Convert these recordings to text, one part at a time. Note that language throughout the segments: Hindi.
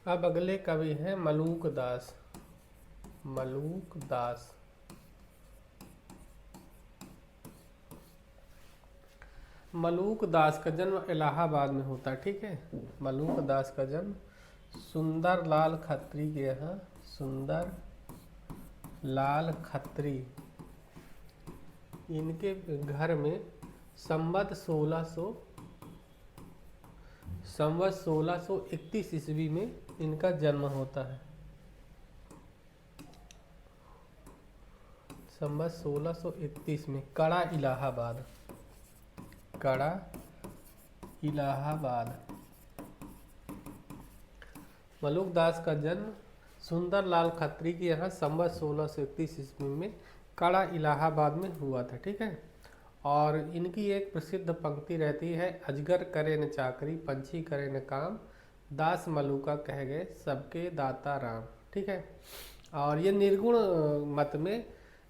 अब अगले कवि हैं मलूक दास। मलूक दास। मलूक दास का जन्म इलाहाबाद में होता है, ठीक है। मलूक दास का जन्म सुंदर लाल खत्री के यहाँ, सुंदर लाल खत्री, इनके घर में संवत 1631 ईस्वी में इनका जन्म होता है। संवत 1631 में कड़ा इलाहाबाद, कड़ा इलाहाबाद। मलूक दास का जन्म सुंदर लाल खत्री के यहाँ संवत 1631 ईस्वी में कड़ा इलाहाबाद में हुआ था, ठीक है। और इनकी एक प्रसिद्ध पंक्ति रहती है, अजगर करे न चाकरी, पंछी करे न काम, दास मलूका कह गए सबके दाता राम, ठीक है। और ये निर्गुण मत में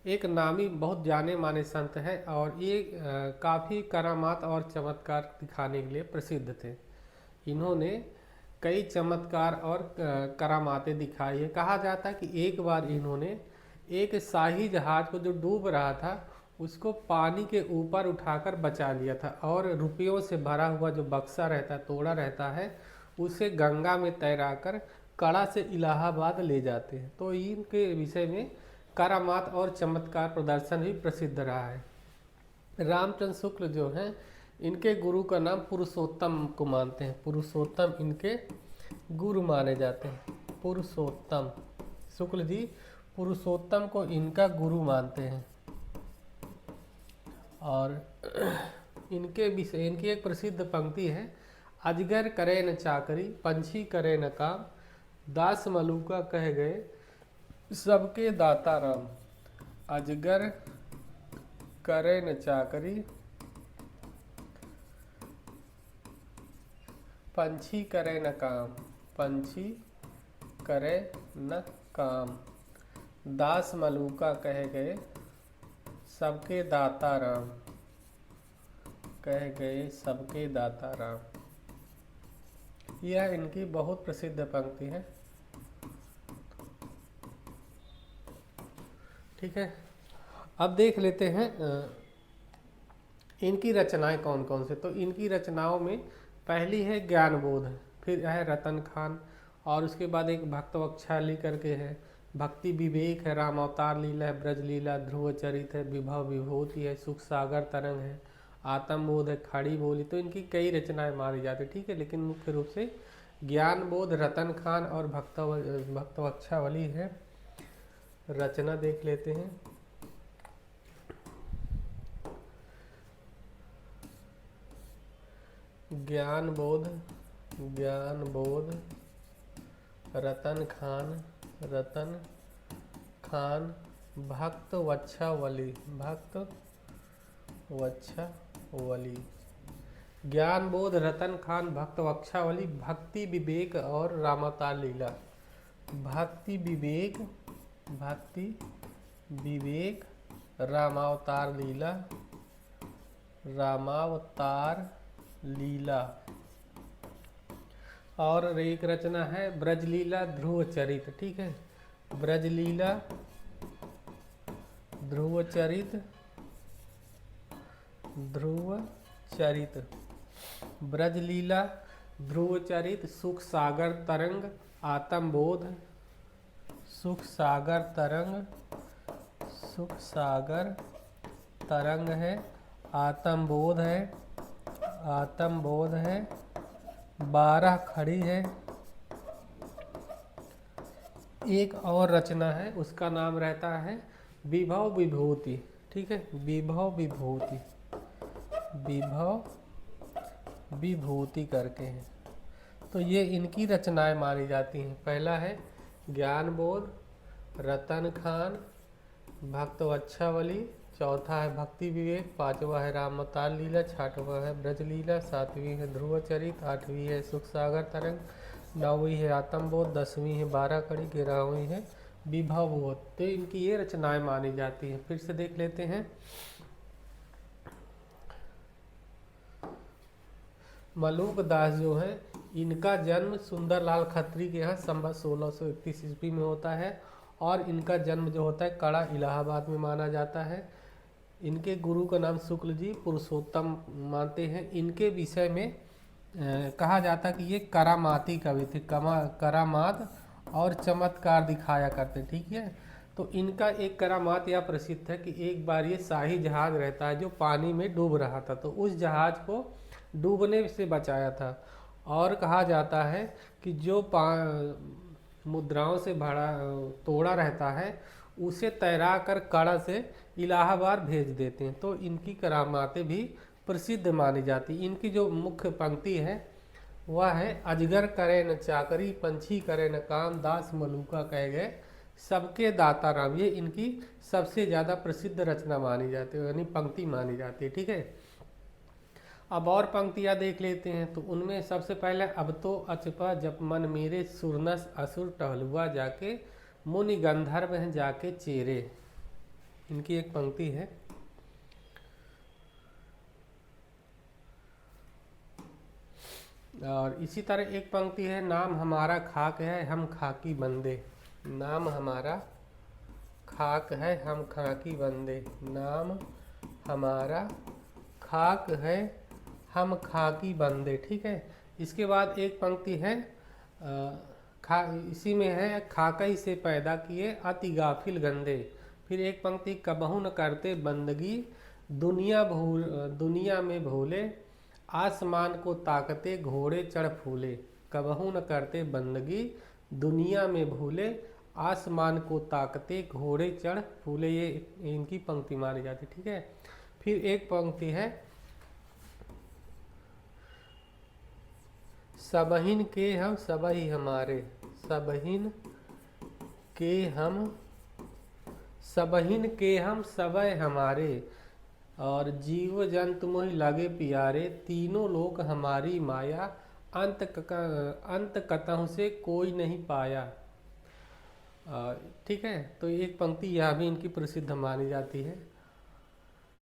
एक नामी बहुत जाने माने संत है और ये काफ़ी करामात और चमत्कार दिखाने के लिए प्रसिद्ध थे। इन्होंने कई चमत्कार और करामातें दिखाई है। कहा जाता है कि एक बार इन्होंने एक शाही जहाज को जो डूब रहा था उसको पानी के ऊपर उठाकर बचा लिया था और रुपयों से भरा हुआ जो बक्सा रहता है, तोड़ा रहता है, उसे गंगा में तैराकर कड़ा से इलाहाबाद ले जाते हैं। तो इनके विषय में करामात और चमत्कार प्रदर्शन भी प्रसिद्ध रहा है। रामचंद्र शुक्ल जो हैं इनके गुरु का नाम पुरुषोत्तम को मानते हैं, पुरुषोत्तम इनके गुरु माने जाते हैं। पुरुषोत्तम शुक्ल जी पुरुषोत्तम को इनका गुरु मानते हैं। और इनके विषय इनकी एक प्रसिद्ध पंक्ति है, अजगर करे न चाकरी, पंछी करे न काम, दास मलूका कह गए सबके दाता राम। अजगर करे न चाकरी, पंछी करे न काम, पंछी करे न काम, दास मलूका कह गए सबके दाता राम, कह गए सबके दाता राम। यह इनकी बहुत प्रसिद्ध पंक्ति है, ठीक है। अब देख लेते हैं इनकी रचनाएं कौन कौन से। तो इनकी रचनाओं में पहली है ज्ञानबोध, फिर है रतन खान, और उसके बाद एक भक्तवक्षाली करके है, भक्ति विवेक है, राम अवतार लीला है, ब्रज लीला, ध्रुव चरित है, विभव विभूति है, सुख सागर तरंग है, आत्मबोध है, खड़ी बोली। तो इनकी कई रचनाएं मानी जाती, ठीक है। लेकिन मुख्य रूप से ज्ञानबोध, रतन खान और भक्तवक्षावली है। रचना देख लेते हैं। ज्ञानबोध, ज्ञानबोध, रतन खान, रतन खान, भक्तवक्षावली, भक्तवक्षावली। ज्ञानबोध, रतन खान, भक्तवक्षावली, भक्ति विवेक और रामावतार लीला। भक्ति विवेक, भक्ति विवेक, रामावतार लीला, रामावतार लीला। और एक रचना है ब्रजलीला ध्रुव चरित, ठीक है। ब्रजलीला ध्रुव चरित, ध्रुव चरित, ब्रजलीला ध्रुव चरित, सुख सागर तरंग, आत्मबोध, सुख सागर तरंग, सुख सागर तरंग है, आत्मबोध है, आत्मबोध है, 12 खड़ी है। एक और रचना है उसका नाम रहता है विभव विभूति, ठीक है। विभव विभूति, विभव विभूति करके है। तो ये इनकी रचनाएं मानी जाती हैं। पहला है ज्ञानबोध, रतन खान, भक्तवक्षावली, चौथा है भक्ति विवेक, पांचवा है रामावतार लीला, छठवा है ब्रज लीला, सातवीं है ध्रुव चरित, आठवीं है सुख सागर तरंग, नौवीं है आत्मबोध, 10वीं है 12 कड़ी, 11वीं है विभव बोध। तो इनकी ये रचनाएं मानी जाती हैं। फिर से देख लेते हैं। मलूक दास जो है इनका जन्म सुंदरलाल खत्री के यहाँ संवत 1631 ईस्वी में होता है और इनका जन्म जो होता है कड़ा इलाहाबाद में माना जाता है। इनके गुरु का नाम शुक्ल जी पुरुषोत्तम मानते हैं। इनके विषय में कहा जाता है कि ये करामाती कवि थे, करामात और चमत्कार दिखाया करते, ठीक है। तो इनका एक करामात यह प्रसिद्ध है कि एक बार ये शाही जहाज रहता है जो पानी में डूब रहा था, तो उस जहाज को डूबने से बचाया था। और कहा जाता है कि जो मुद्राओं से भरा तोड़ा रहता है उसे तैरा कर कड़ा से इलाहाबाद भेज देते हैं। तो इनकी करामातें भी प्रसिद्ध मानी जाती। इनकी जो मुख्य पंक्ति है वह है, अजगर करे न चाकरी, पंछी करे न काम, दास मलूका कह गए सबके दाता राम। ये इनकी सबसे ज़्यादा प्रसिद्ध रचना मानी जाती है, यानी पंक्ति मानी जाती है, ठीक है। अब और पंक्तियाँ देख लेते हैं। तो उनमें सबसे पहले, अब तो अचपा जप मन मेरे, सुरनस असुर टहलुआ जाके, मुनि गंधर्व हैं जाके चेरे। इनकी एक पंक्ति है। और इसी तरह एक पंक्ति है, नाम हमारा खाक है हम खाकी बंदे। नाम हमारा खाक है हम खाकी बंदे, नाम हमारा खाक है हम खाकी बंदे, ठीक है। इसके बाद एक पंक्ति है, इसी में है, खाकई से पैदा किए अति गाफिल गंदे। फिर एक पंक्ति, कबहू न करते बंदगी, दुनिया में भूले, आसमान को ताकते घोड़े चढ़ फूले। कबहू न करते बंदगी, दुनिया में भूले, आसमान को ताकते घोड़े चढ़ फूले। ये इनकी पंक्ति मानी जाती, ठीक है। फिर एक पंक्ति है, सबहिन के हम सबही हमारे, सबहिन के हम सबय हमारे, और जीव जंतु मोहि लगे प्यारे, तीनों लोक हमारी माया, अंत कतहु से कोई नहीं पाया। ठीक है। तो एक पंक्ति यह भी इनकी प्रसिद्ध मानी जाती है।